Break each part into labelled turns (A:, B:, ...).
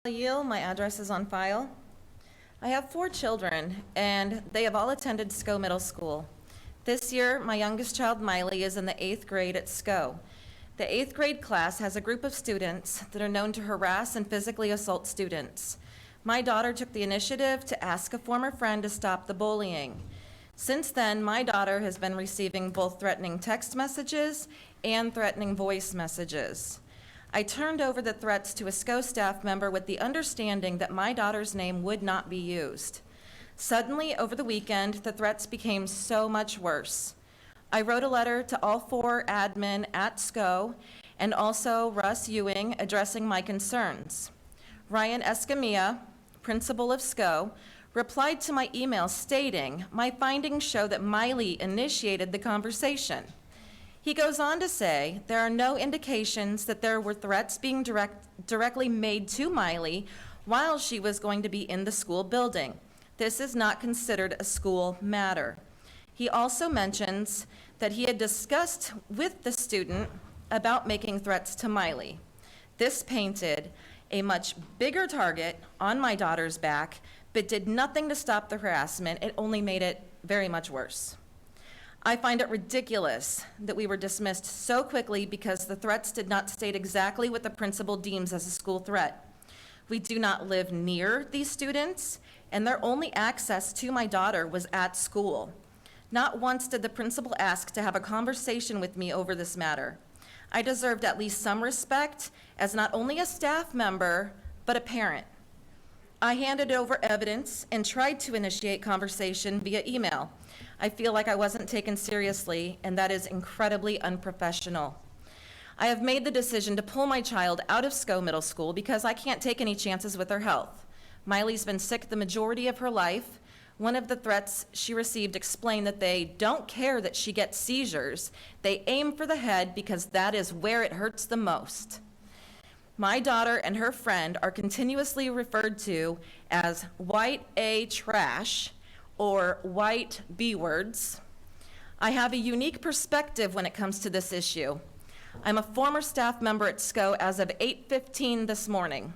A: Yield, my address is on file. I have 4 children, and they have all attended SCO Middle School. This year, my youngest child, Miley, is in the 8th grade at SCO. The 8th grade class has a group of students that are known to harass and physically assault students. My daughter took the initiative to ask a former friend to stop the bullying. Since then, my daughter has been receiving both threatening text messages and threatening voice messages. I turned over the threats to a SCO staff member with the understanding that my daughter's name would not be used. Suddenly, over the weekend, the threats became so much worse. I wrote a letter to all 4 admin at SCO and also Russ Ewing addressing my concerns. Ryan Escamilla, principal of SCO, replied to my email stating, "My findings show that Miley initiated the conversation." He goes on to say, "There are no indications that there were threats being directly made to Miley while she was going to be in the school building. This is not considered a school matter." He also mentions that he had discussed with the student about making threats to Miley. This painted a much bigger target on my daughter's back, but did nothing to stop the harassment. It only made it very much worse. I find it ridiculous that we were dismissed so quickly because the threats did not state exactly what the principal deems as a school threat. We do not live near these students, and their only access to my daughter was at school. Not once did the principal ask to have a conversation with me over this matter. I deserved at least some respect as not only a staff member, but a parent. I handed over evidence and tried to initiate conversation via email. I feel like I wasn't taken seriously, and that is incredibly unprofessional. I have made the decision to pull my child out of SCO Middle School because I can't take any chances with her health. Miley's been sick the majority of her life. One of the threats she received explained that they don't care that she gets seizures. They aim for the head because that is where it hurts the most. My daughter and her friend are continuously referred to as white A trash or white B words. I have a unique perspective when it comes to this issue. I'm a former staff member at SCO as of 8:15 this morning.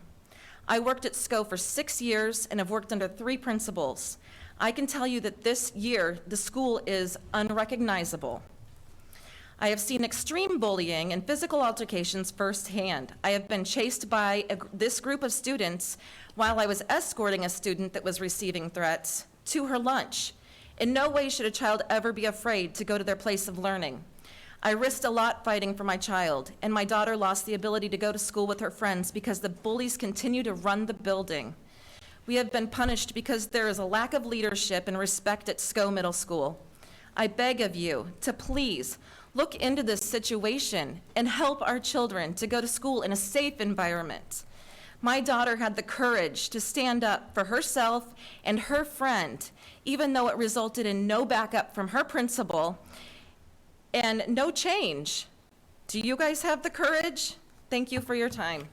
A: I worked at SCO for 6 years and have worked under 3 principals. I can tell you that this year, the school is unrecognizable. I have seen extreme bullying and physical altercations firsthand. I have been chased by this group of students while I was escorting a student that was receiving threats to her lunch. In no way should a child ever be afraid to go to their place of learning. I risked a lot fighting for my child, and my daughter lost the ability to go to school with her friends because the bullies continue to run the building. We have been punished because there is a lack of leadership and respect at SCO Middle School. I beg of you to please look into this situation and help our children to go to school in a safe environment. My daughter had the courage to stand up for herself and her friend, even though it resulted in no backup from her principal and no change. Do you guys have the courage? Thank you for your time.